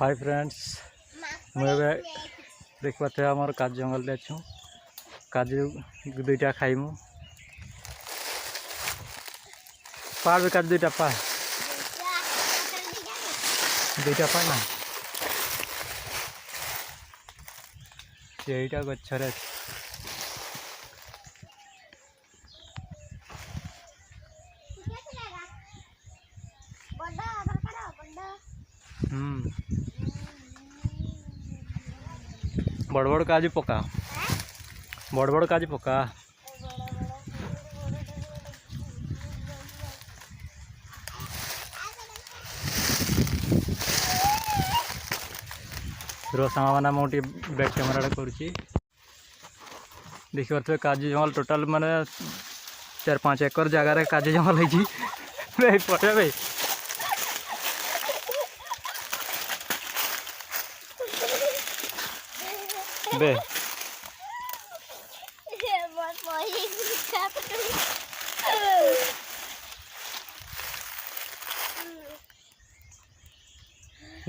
hi friends मुझे देख पाते आम काजू जंगल में अच्छु काजू दुईटा खाइमु पाड़ भी काजू दुईटा पा दुईटा पा ना यहीटा गच्छरे बड़ बड़ काजू पका बड़ बड़ काजू पका सामा माना मुझे बैक कैमेरा करुच्ची देखी पारे काजू जंगल टोटाल माने 4-5 एकर जगार काजू जंगल है पटे भाई बे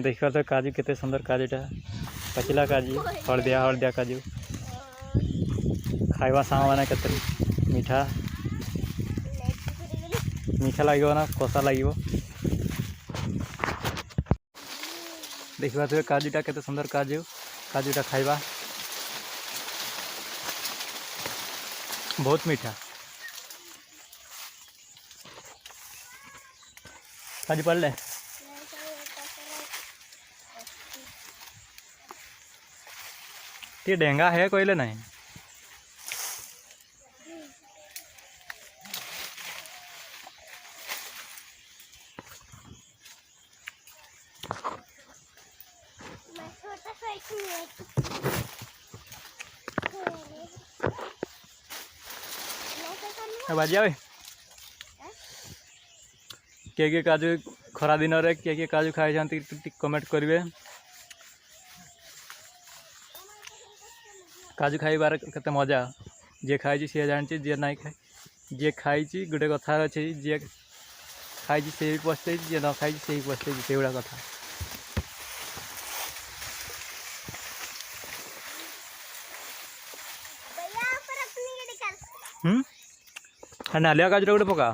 देख पारे काजू केते सुंदर काजूटा पचला काजू हलदिया हलदिया काजू खाइबा सामा माने केते मीठा मीठा लगे ना कषा लगे देख पारे काजूटा केते सुंदर काजू काजूटा खाइबा बहुत मीठा काजू पड़े ये डेंगा है कोयले नहीं बाजी भाई किए काजू खरा दिन में किए काजू खाई कमेंट करेंगे काजू खाइबार केते मजा जे खाई सी जानी जे ना खाई जे खाई गोटे कथा अच्छे जे खाई से भी पछते जे न खाई से भी पछते से गुड़ा कथा नालिया काजूटा गोटे पका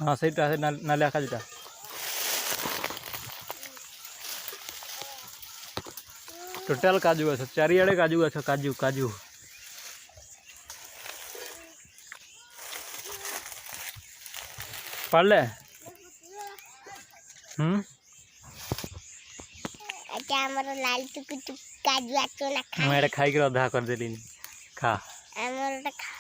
हाँ सही नालिया काजूटा टोटाल काजू गछ चारिआडे काजू गछ काजू काजू पड़े लाल टुक टुक काजू आतो ना खा मैं खाई के अधा कर देली खा हमर खा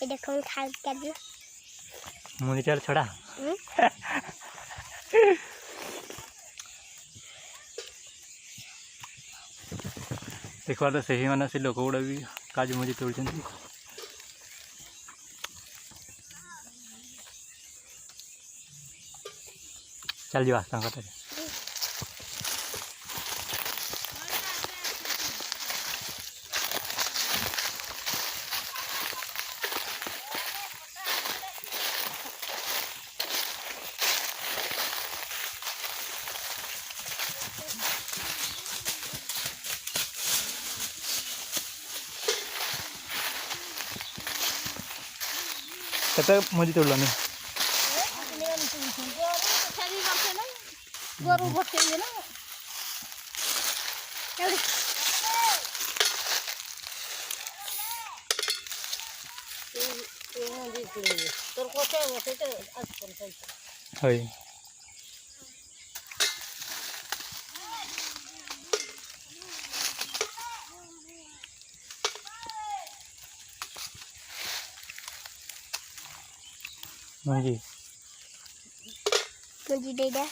ए देखो खा काजू मुनी चाल छोड़ा देख पारे से ही माने से लोक गुड़ा भी काजू मुझे तोड़ चल जी वास्ता कटे कते मुझे तोड़लानी गोरू भटे ना तोर कोते होते तो आज कर हाय मुझे मुझे देदा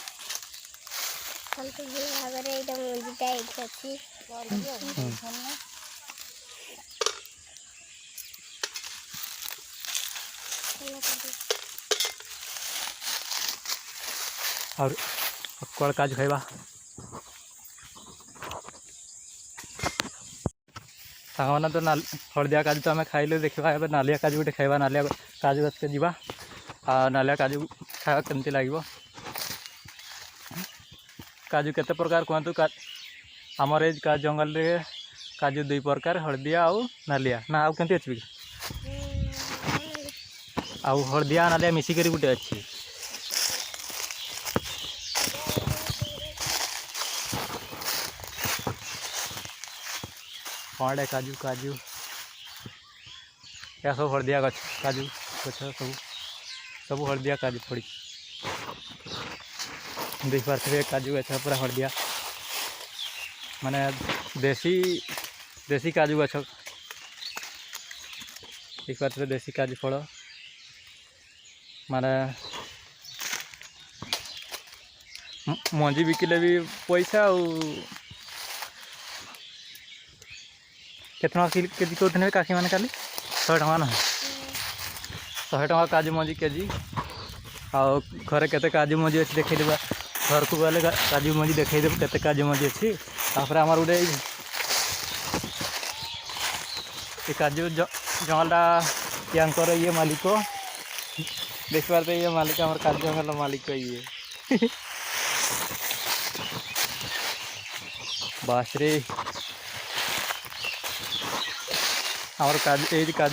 कल के ये अगर एकदम मुझे टाइट अच्छी और कौन काज खाइबा सांगना तो हलदिया काजू तो आम खाइले देखा ए नालिया काजू गोटे खाइबा नालिया काजू गछके जीवा नालिया काजू खाइबा केमती लगे काजू केते प्रकार कहतु आमर ए जंगल रे काजू 2 प्रकार हलदिया आउ नालिया ना आउ केमती अच्छी आउ हलदिया नालिया मिसिक गोटे अच्छी कौन काजू काजू या सब हलदिया गछ काजू गछ सब सब हलदिया काजू पड़ी देख पारे काजू गछ पूरा हलदिया माने देसी देसी काजू गछ देख पारे देसी काजू फल माने मंजी बिकिले भी पैसा केतना केजी कहते काकी मैंने काली 100 टका ना 100 टका काजू मंजी केजी आउ घरे केते काजू मंजी अच्छी देखे देबा घर को गले काजू मंजी देखे देब केते काजू मंजी अच्छी तापर आमर गोटे काजू जंगलटा यांकर ये मालिक देख पारे ये मालिक आमर काजू जंगल मालिक ये बासरे आमर काजू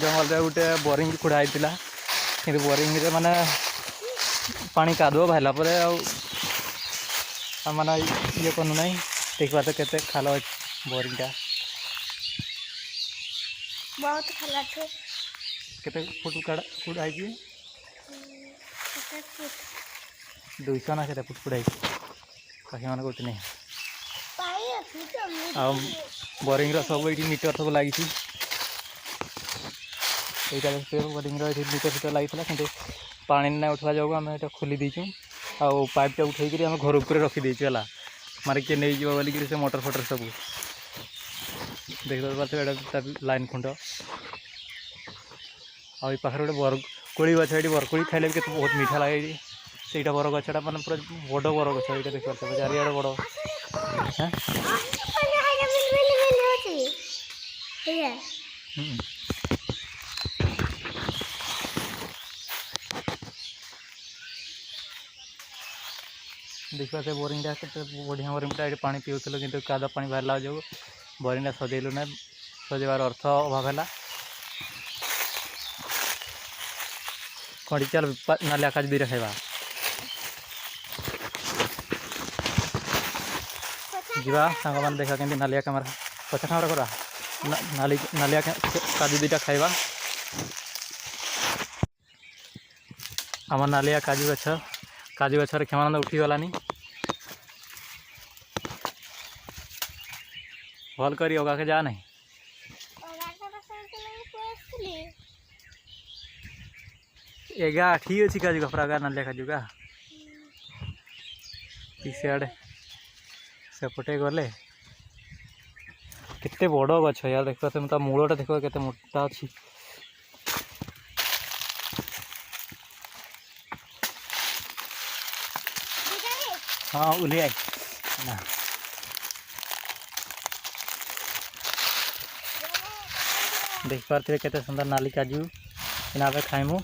जंगल गोटे बोरिंग खुड़ाई कि बोरिंग माने पानी कादुआ बाहला पर माने ये कनु ना देख पाते केते खाल बोरिंग टा बहुत खाला थे केते फुट खुड़ाई 200 ना केते फुट खुड़ाई काकी मान कहते नहीं बोरिंग सब ये मीटर सब लगी बोरिंग मीटर फिटर लगी कि पानी ना उठवा जाऊ आम ये खोली देचु आ पाइपटा उठे आम घर उपर रखीदेचु है मारे किए नहीं जाव बोलिक से मोटर फटर सब देख पारे लाइन खुंड आई पाखे गोटे बरकोड़ी गछ ये बरकोड़ी खाइले भी बहुत मीठा लगे सहीटा बर गछटा मैंने पूरा बड़ बर गछ ये देख पारे चारिड़े बड़ देख पारे बोरिंगटा के बढ़िया बोरिंगटा ये पानी पीऊल कि कादा पानी बाहर जो बोरिंगटा सजेलु ना सजेबार अर्थ अभाव है कड़ी चल नालिया काजू 2 खाइबा जीवा सांग मैंने देखा कि नालिया कैमरा पचा खामरा करा नालिया काजू 2टा खाइबा आम नालिया काजू गछर क्षमानंद उठी गलानी भल करी ओगा के जा नहीं एगा ठीक अच्छी काजू कपड़ा का नालिया काजू का सियाड़े सेपटे गले केते बड़ गछ यार देख पाते मूलटा देख केते मोटा अच्छी हाँ उली आई ना देख पारे केते सुंदर नाली काजू इना पे खाइमु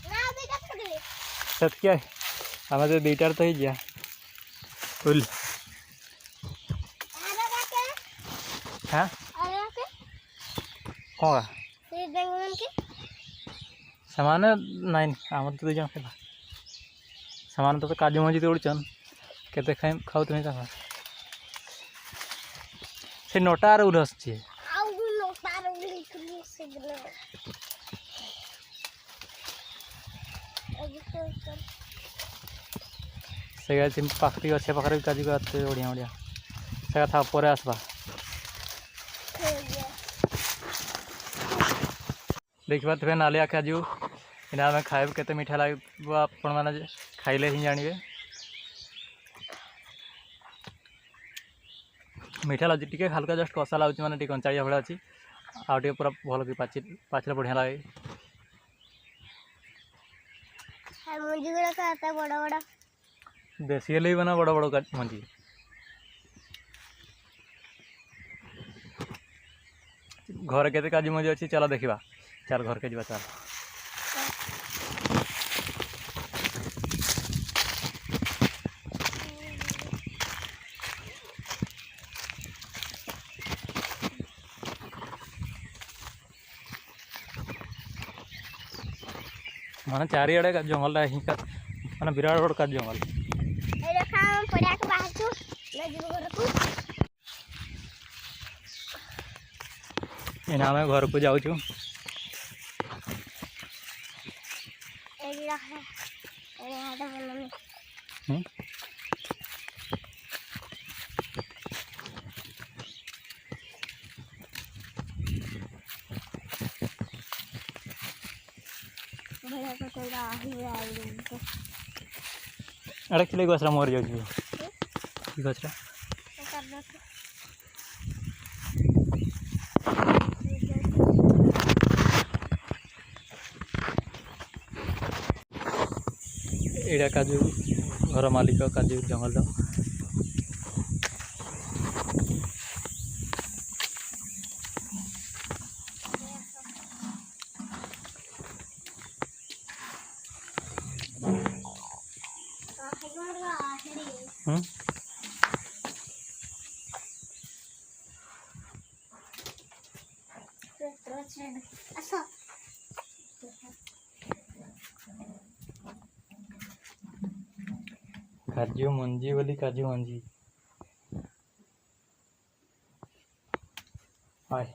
सत क्या आम तो 2टार तो ही उल हाँ कौन सामान नाइन आम तो 2 जन खाइबा सामान तो काजू मंजी तोड़चन केते खाऊ तुम्हें कहा से नोटार उल आसछे से पाखरी अच्छे पाखे काजू का बढ़िया बढ़िया से कथा पर आसबा देख पारे नालिया काजू इना आम खाइब केते मीठा लगे आपण मैंने खाइले ही जानवे मीठा लगे टी हल्का जस्ट कषा लगे मैंने कंचाड़िया भाई अच्छी आउ पूरा भल कि पाचिले बढ़िया लगे देसी हेल्ले बना बड़ बड़ मंजी घर के काजू मंजी अच्छी चल देखा चल घर के जा चल माने चारिड़े का जंगल माने विराट बड़ का जंगल एना आम घर को जाऊँ अरे किले गछरा मर जाऊ गछरा एड़ा काजू घर मालिक काजू जंगल काजू मंजी बोली काजू मंजी हाय